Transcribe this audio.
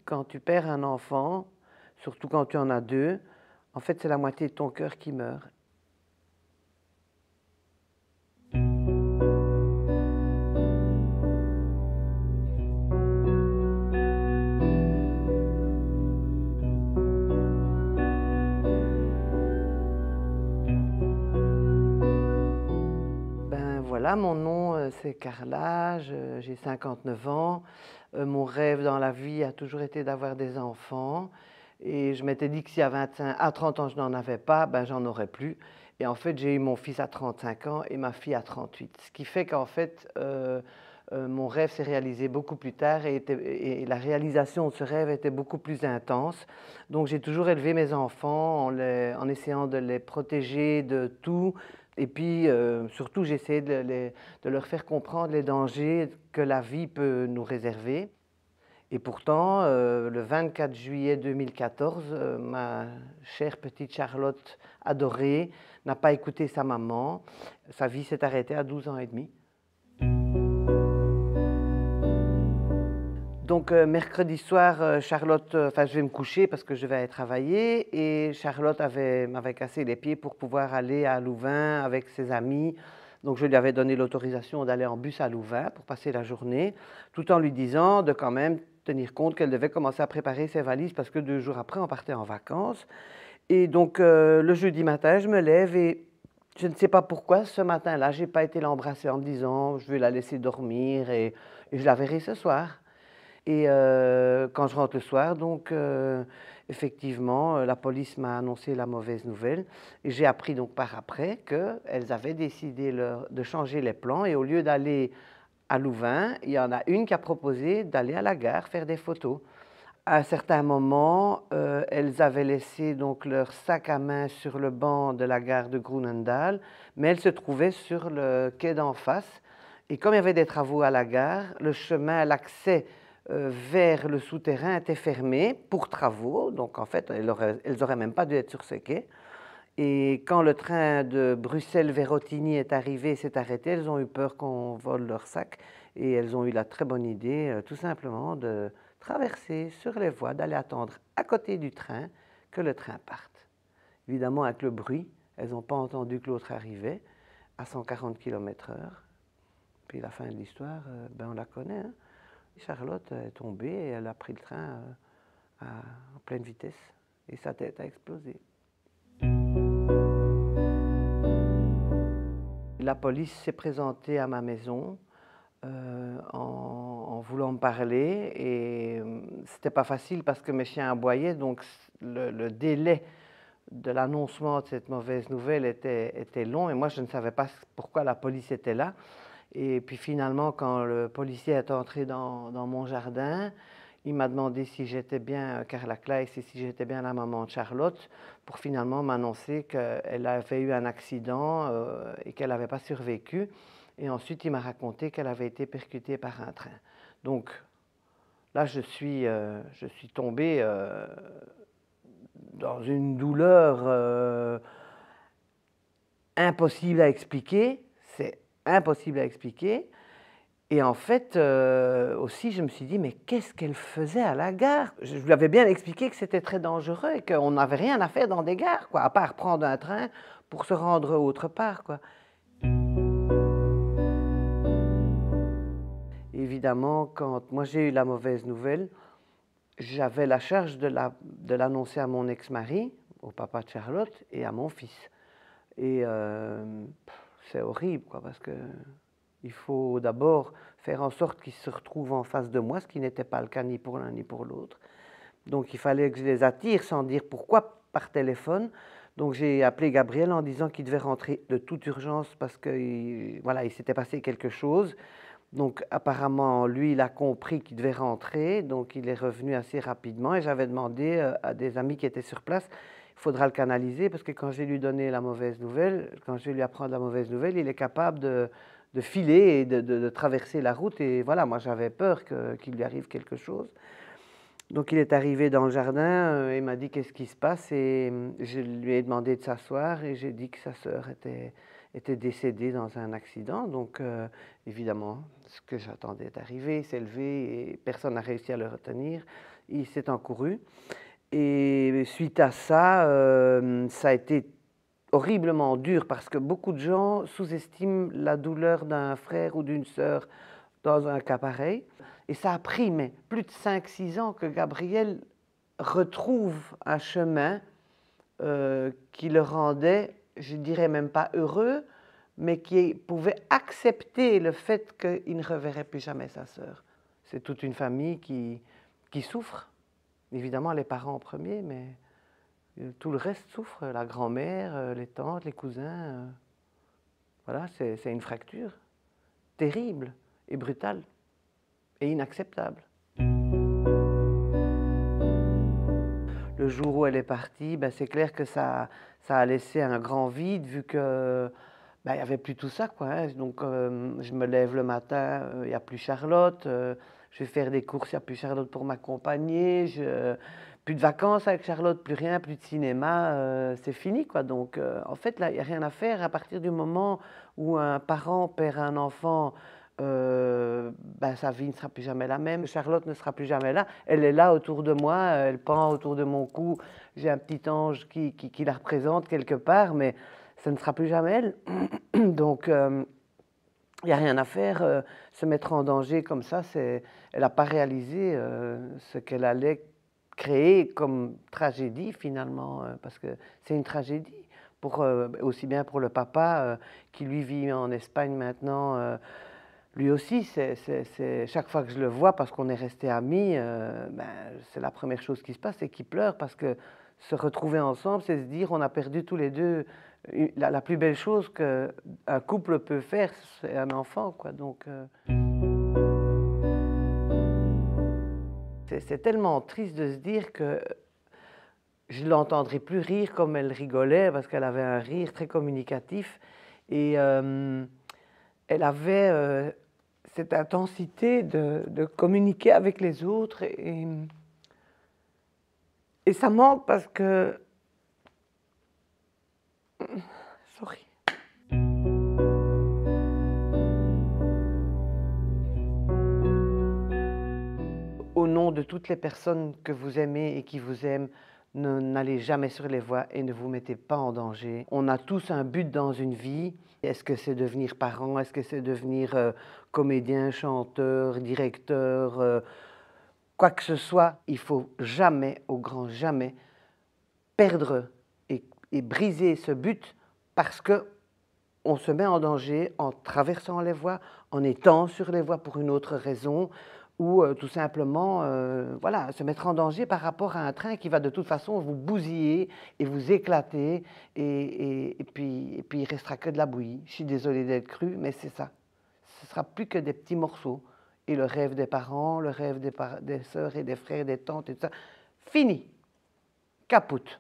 quand tu perds un enfant, surtout quand tu en as deux, en fait, c'est la moitié de ton cœur qui meurt. Ben voilà, mon nom c'est Carla, j'ai 59 ans. Mon rêve dans la vie a toujours été d'avoir des enfants. Et je m'étais dit que si à 30 ans je n'en avais pas, ben j'en aurais plus. Et en fait, j'ai eu mon fils à 35 ans et ma fille à 38. Ce qui fait qu'en fait, mon rêve s'est réalisé beaucoup plus tard et la réalisation de ce rêve était beaucoup plus intense. Donc j'ai toujours élevé mes enfants en essayant de les protéger de tout. Et puis, surtout, j'ai essayé de leur faire comprendre les dangers que la vie peut nous réserver. Et pourtant, le 24 juillet 2014, ma chère petite Charlotte adorée n'a pas écouté sa maman. Sa vie s'est arrêtée à 12 ans et demi. Donc, mercredi soir, Charlotte, je vais me coucher parce que je vais aller travailler. Et Charlotte m'avait cassé les pieds pour pouvoir aller à Louvain avec ses amis. Donc, je lui avais donné l'autorisation d'aller en bus à Louvain pour passer la journée, tout en lui disant de quand même tenir compte qu'elle devait commencer à préparer ses valises parce que 2 jours après, on partait en vacances. Et donc, le jeudi matin, je me lève et je ne sais pas pourquoi, ce matin-là, je n'ai pas été l'embrasser en me disant je vais la laisser dormir et je la verrai ce soir. Et quand je rentre le soir, donc effectivement, la police m'a annoncé la mauvaise nouvelle. Et j'ai appris donc par après qu'elles avaient décidé de changer les plans. Et au lieu d'aller à Louvain, il y en a une qui a proposé d'aller à la gare faire des photos. À un certain moment, elles avaient laissé donc leur sac à main sur le banc de la gare de Groenendaal, mais elles se trouvaient sur le quai d'en face. Et comme il y avait des travaux à la gare, le chemin, l'accès vers le souterrain était fermé pour travaux. Donc en fait, elles n'auraient même pas dû être sur ce quai. Et quand le train de Bruxelles vers Ottignies est arrivé et s'est arrêté, elles ont eu peur qu'on vole leur sac. Et elles ont eu la très bonne idée, tout simplement, de traverser sur les voies, d'aller attendre à côté du train que le train parte. Évidemment, avec le bruit, elles n'ont pas entendu que l'autre arrivait à 140 km/h. Puis la fin de l'histoire, on la connaît. Hein. Charlotte est tombée et elle a pris le train en pleine vitesse. Et sa tête a explosé. La police s'est présentée à ma maison en voulant me parler et c'était pas facile parce que mes chiens aboyaient, donc le délai de l'annoncement de cette mauvaise nouvelle était long et moi je ne savais pas pourquoi la police était là. Et puis finalement, quand le policier est entré dans mon jardin, il m'a demandé si j'étais bien Carla Claes et si j'étais bien la maman de Charlotte, pour finalement m'annoncer qu'elle avait eu un accident et qu'elle n'avait pas survécu. Et ensuite, il m'a raconté qu'elle avait été percutée par un train. Donc là, je suis tombé dans une douleur impossible à expliquer. C'est impossible à expliquer. Et en fait, aussi, je me suis dit, mais qu'est-ce qu'elle faisait à la gare? Je lui avais bien expliqué que c'était très dangereux et qu'on n'avait rien à faire dans des gares, quoi, à part prendre un train pour se rendre autre part, quoi. Évidemment, quand moi j'ai eu la mauvaise nouvelle, j'avais la charge de l'annoncer à mon ex-mari, au papa de Charlotte, et à mon fils. Et c'est horrible, quoi, parce que il faut d'abord faire en sorte qu'ils se retrouvent en face de moi, ce qui n'était pas le cas ni pour l'un ni pour l'autre. Donc il fallait que je les attire sans dire pourquoi par téléphone. Donc j'ai appelé Gabriel en disant qu'il devait rentrer de toute urgence parce que voilà, il s'était passé quelque chose. Donc apparemment, lui, il a compris qu'il devait rentrer, donc il est revenu assez rapidement. Et j'avais demandé à des amis qui étaient sur place, il faudra le canaliser parce que quand je vais lui donner la mauvaise nouvelle, quand je vais lui apprendre la mauvaise nouvelle, il est capable de filer et de traverser la route. Et voilà, moi j'avais peur qu'il lui arrive quelque chose. Donc il est arrivé dans le jardin et m'a dit qu'est-ce qui se passe et je lui ai demandé de s'asseoir et j'ai dit que sa sœur était décédée dans un accident. Donc évidemment, ce que j'attendais est arrivé, il s'est levé et personne n'a réussi à le retenir. il s'est encouru. Et suite à ça, ça a été horriblement dur parce que beaucoup de gens sous-estiment la douleur d'un frère ou d'une sœur dans un cas pareil. Et ça a pris mais plus de 5-6 ans que Gabriel retrouve un chemin qui le rendait, je dirais même pas heureux, mais qui pouvait accepter le fait qu'il ne reverrait plus jamais sa sœur. C'est toute une famille qui souffre. Évidemment, les parents en premier, mais tout le reste souffre. La grand-mère, les tantes, les cousins. Voilà, c'est une fracture terrible et brutale et inacceptable. Le jour où elle est partie, ben, c'est clair que ça a laissé un grand vide vu que ben, il n'y avait plus tout ça, quoi, hein. Donc je me lève le matin, il n'y a plus Charlotte. Je vais faire des courses, il n'y a plus Charlotte pour m'accompagner. Plus de vacances avec Charlotte, plus rien, plus de cinéma, c'est fini, quoi. Donc en fait, là, il n'y a rien à faire à partir du moment où un parent perd un enfant. Ben, sa vie ne sera plus jamais la même. Charlotte ne sera plus jamais là. Elle est là autour de moi, elle pend autour de mon cou. J'ai un petit ange qui la représente quelque part, mais ça ne sera plus jamais elle. Donc, il n'y a rien à faire. Se mettre en danger comme ça, elle n'a pas réalisé ce qu'elle allait créer comme tragédie finalement, parce que c'est une tragédie. Aussi bien pour le papa qui lui vit en Espagne maintenant. Lui aussi, chaque fois que je le vois, parce qu'on est restés amis, ben, c'est la première chose qui se passe, c'est qu'il pleure, parce que se retrouver ensemble, c'est se dire on a perdu tous les deux la plus belle chose qu'un couple peut faire, c'est un enfant, quoi. Donc, c'est tellement triste de se dire que je ne l'entendrai plus rire comme elle rigolait, parce qu'elle avait un rire très communicatif, et elle avait cette intensité de communiquer avec les autres, et ça manque parce que... Sorry. Au nom de toutes les personnes que vous aimez et qui vous aiment, n'allez jamais sur les voies et ne vous mettez pas en danger. On a tous un but dans une vie. Est-ce que c'est devenir parent? Est-ce que c'est devenir comédien, chanteur, directeur, quoi que ce soit? Il faut jamais, au grand jamais, perdre et briser ce but parce qu'on se met en danger en traversant les voies, en étant sur les voies pour une autre raison, ou tout simplement voilà, se mettre en danger par rapport à un train qui va de toute façon vous bousiller et vous éclater, et puis il ne restera que de la bouillie. Je suis désolée d'être crue, mais c'est ça. Ce ne sera plus que des petits morceaux. Et le rêve des parents, le rêve des sœurs et des frères, des tantes, et tout ça, fini, caput.